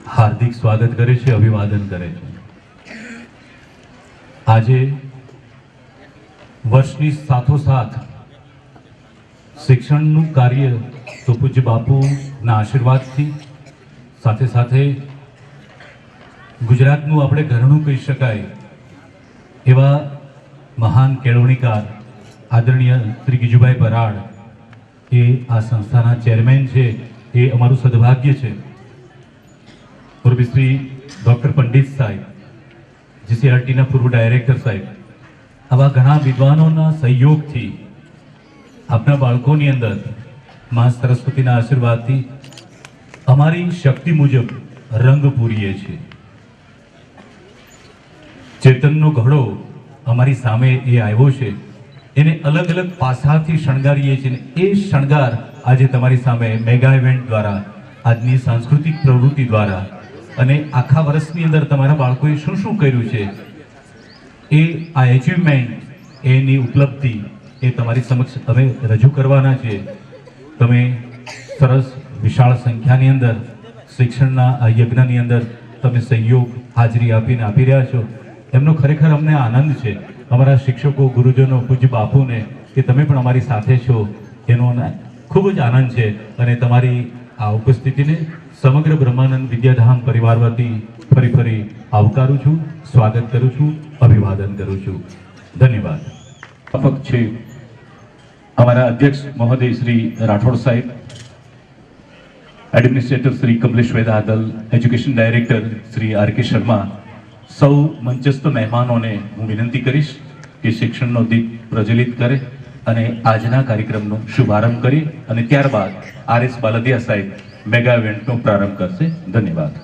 હાર્દિક સ્વાગત કરે છે, અભિવાદન કરે છે. આજે વર્ષની સાથોસાથ શિક્ષણનું કાર્ય તો પૂજ્ય બાપુના આશીર્વાદથી સાથે સાથે ગુજરાતનું આપણે ઘરણું કહી શકાય એવા મહાન કેળવણીકાર આદરણીય શ્રી ગીજુભાઈ બરાડ એ આ સંસ્થાના ચેરમેન છે. એ અમારું સદભાગ્ય છે. શ્રી ડૉક્ટર પંડિત સાહેબ, જીસીઆરટીના પૂર્વ ડાયરેક્ટર સાહેબ, આવા ઘણા વિદ્વાનોના સહયોગથી આપણા બાળકોની અંદર મા સરસ્વતીના આશીર્વાદથી અમારી શક્તિ મુજબ રંગ પૂરીએ છીએ. ચેતનનો ઘડો અમારી સામે એ આવ્યો છે, એને અલગ અલગ પાસાથી શણગારીએ છીએ. એ શણગાર આજે તમારી સામે મેગા ઇવેન્ટ દ્વારા, આજની સાંસ્કૃતિક પ્રવૃત્તિ દ્વારા અને આખા વર્ષની અંદર તમારા બાળકોએ શું શું કર્યું છે એ આ એચિવમેન્ટ, એની ઉપલબ્ધિ એ તમારી સમક્ષ અમે રજૂ કરવાના છીએ. તમે સરસ વિશાળ સંખ્યાની અંદર શિક્ષણના આ યજ્ઞની અંદર તમે સહયોગ, હાજરી આપી રહ્યા છો. એમનો ખરેખર અમને આનંદ છે. અમારા શિક્ષકો, ગુરુજનો, પૂજ્ય બાપુને કે તમે પણ અમારી સાથે છો એનો ખૂબ જ આનંદ છે. અને તમારી આ ઉપસ્થિતિને સમગ્ર બ્રહ્માનંદ વિદ્યાધામ પરિવાર વતી ફરી આવકારું છું, સ્વાગત કરું છું, અભિવાદન કરું છું. ધન્યવાદ. છે અમારા અધ્યક્ષ મહોદય શ્રી રાઠોડ સાહેબ, administrator Shri Kamlesh Vedadal, education director Shri R K Sharma, સૌ મંચસ્થ મહેમાનોને હું વિનંતી કરીશ કે શિક્ષણનો દીપ પ્રજ્વલિત કરે અને આજના કાર્યક્રમનો શુભારંભ કરી અને ત્યારબાદ આર.એસ. બાલદિયા સાહેબ મેગા ઇવેન્ટનો પ્રારંભ કરશે. ધન્યવાદ.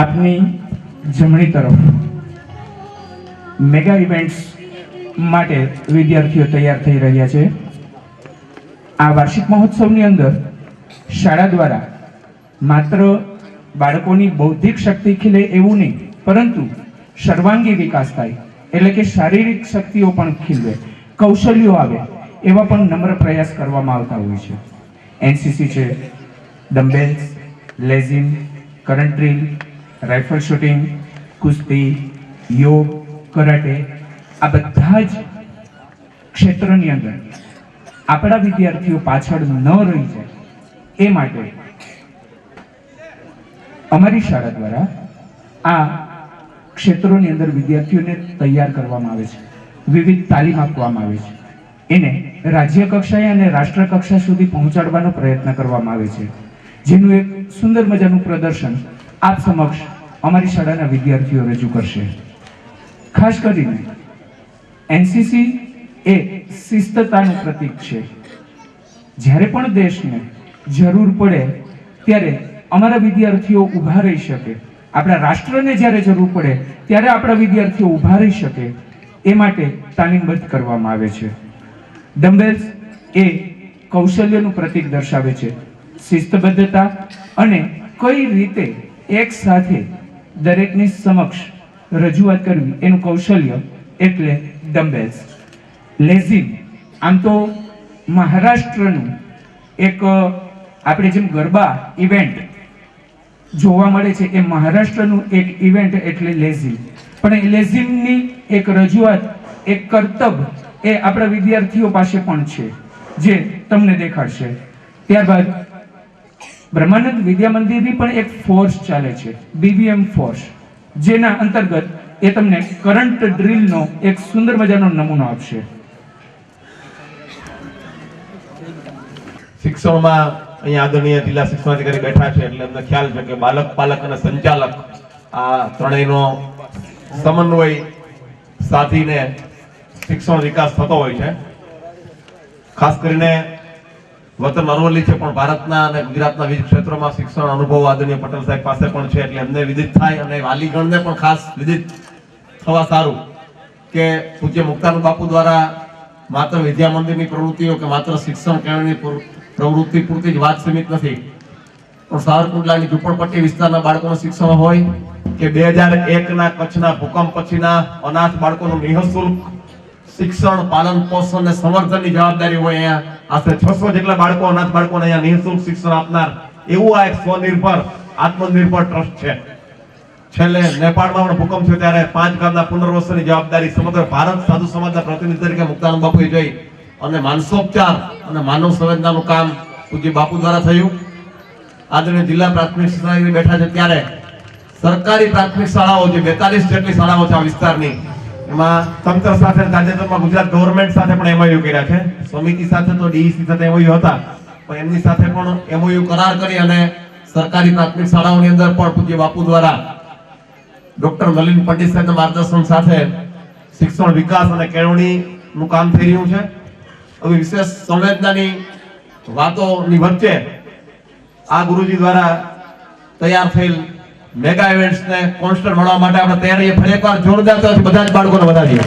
આપની જમણી તરફ મેગા ઇવેન્ટ્સ માટે વિદ્યાર્થીઓ તૈયાર થઈ રહ્યા છે. આ વાર્ષિક મહોત્સવની અંદર શાળા દ્વારા માત્ર બાળકોની બૌદ્ધિક શક્તિ ખીલે એવું નહીં, પરંતુ સર્વાંગી વિકાસ થાય, એટલે કે શારીરિક શક્તિઓ પણ ખીલવે, કૌશલ્યો આવે, એવા પણ નમ્ર પ્રયાસ કરવામાં આવતા હોય છે. એનસીસી છે, dumbbells, lezim, current drill, rifle shooting, કુસ્તી, યોગ, કરાટે, આ બધા જ ક્ષેત્રની અંદર આપણા વિદ્યાર્થીઓ પાછળ ન રહી જાય એ માટે અમારી શાળા દ્વારા આ ક્ષેત્રોની અંદર વિદ્યાર્થીઓને તૈયાર કરવામાં આવે છે, વિવિધ તાલીમ આપવામાં આવે છે, એને રાજ્ય કક્ષાએ અને રાષ્ટ્ર કક્ષા સુધી પહોંચાડવાનો પ્રયત્ન કરવામાં આવે છે, જેનું એક સુંદર મજાનું પ્રદર્શન આપ સમક્ષ અમારી શાળાના વિદ્યાર્થીઓ રજૂ કરશે. ખાસ કરીને એનસીસી એ શિસ્તતાનું પ્રતીક છે. જ્યારે પણ દેશને જરૂર પડે ત્યારે અમારા વિદ્યાર્થીઓ ઊભા રહી શકે, આપણા રાષ્ટ્રને જ્યારે જરૂર પડે ત્યારે આપણા વિદ્યાર્થીઓ ઊભા રહી શકે, એ માટે તાલીમબદ્ધ કરવામાં આવે છે. ડમ્બેલ્સ એ કૌશલ્યનું પ્રતીક દર્શાવે છે, શિસ્તબદ્ધતા અને કઈ રીતે એક સાથે દરેકની સમક્ષ રજૂઆત કરવી એનું કૌશલ્ય એટલે ડમ્બેલ્સ. લેઝિમ આમ તો મહારાષ્ટ્રનું એક આપણે જેમ ગરબા ઇવેન્ટ જોવા મળે છે એ મહારાષ્ટ્રનું એક ઇવેન્ટ એટલે લેઝિમ, પણ એ લેઝિમની એક રજૂઆત, એક કરતબ એ આપણા વિદ્યાર્થીઓ પાસે પણ છે, જે તમને દેખાડશે. ત્યારબાદ બ્રહ્માનંદ વિદ્યા મંદિરની પણ એક ફોર્સ ચાલે છે, BVM ફોર્સ, જેના અંતર્ગત એ તમને કરંટ ડ્રીલનો એક સુંદર મજાનો નમૂનો આપશે. શિક્ષણમાં અહીંયા આદરણીય જિલ્લા શિક્ષણાધિકારી બેઠા છે એટલે અમને ખ્યાલ છે કે બાલક, પાલક અને સંચાલક આ ત્રણેયનો સમન્વય સાધીને શિક્ષણ વિકાસ થતો હોય છે. ખાસ કરીને વતન અરવલ્લી છે, પણ ભારતના અને ગુજરાતના વિવિધ ક્ષેત્રોમાં શિક્ષણ અનુભવ આદરણીય પટેલ સાહેબ પાસે પણ છે, એટલે એમને વિદિત થાય અને વાલીગણને પણ ખાસ વિદિત થવા સારું કે પૂજ્ય મુક્તાનંદ બાપુ દ્વારા માત્ર વિદ્યા મંદિરની પ્રવૃત્તિઓ કે માત્ર શિક્ષણ કેળવણી પ્રવૃત્તિ પૂરતી જ વાત સીમિત નથી, પણ સાવરકુંડલાની ઝૂંપડપટ્ટી વિસ્તારના બાળકોનું શિક્ષણ હોય કે 2001ના કચ્છના ભૂકંપ પછીના અનાથ બાળકોનું નિઃશુલ્ક શિક્ષણ, પાલન પોષણ અને સંવર્ધનની જવાબદારી હોય. અહીંયા આશરે 600 જેટલા બાળકો, અનાથ બાળકોને અહીંયા નિઃશુલ્ક શિક્ષણ આપનાર એવું આ એક સ્વનિર્ભર આત્મનિર્ભર ટ્રસ્ટ છે. છેલ્લે નેપાળમાં પણ ભૂકંપ થયો ત્યારે 5 ગામના પુનર્વસનની જવાબદારી સમગ્ર ભારત સાધુ સમાજના પ્રતિનિધિ તરીકે મુક્તાનંદ બાપુએ જોઈ અને માનસોપચાર અને માનવ સંવેદનાનું કામ પૂજ્ય બાપુ દ્વારા થયું. આદરણીય જિલ્લા પ્રાથમિક શિક્ષણાધિકારી બેઠા છે ત્યારે સરકારી પ્રાથમિક શાળાઓ જે 42 જેટલી શાળાઓ છે આ વિસ્તારની, એમાં તંત્ર સાથે તાજેતરમાં ગુજરાત ગવર્નમેન્ટ સાથે પણ MOU કર્યા છે. સમિતિ સાથે તો DEC સાથે MOU હતા, પણ એમની સાથે પણ MOU કરાર કરી અને સરકારી પ્રાથમિક શાળાઓની અંદર પણ પૂજ્ય બાપુ દ્વારા ડોક્ટર નલિન પંડિત સાહેબના માર્ગદર્શન સાથે શિક્ષણ વિકાસ અને કેળવણીનું કામ થઈ રહ્યું છે. હવે વિશેષ સંવેદનાની વાતોની વચ્ચે આ ગુરુજી દ્વારા તૈયાર થયેલ મેગા ઇવેન્ટ્સને કોન્સ્ટન્ટ મળવા માટે આપણે તૈયારી ફરી એકવાર જોરદાર તાળીઓથી બધા જ બાળકોને વધાવીએ.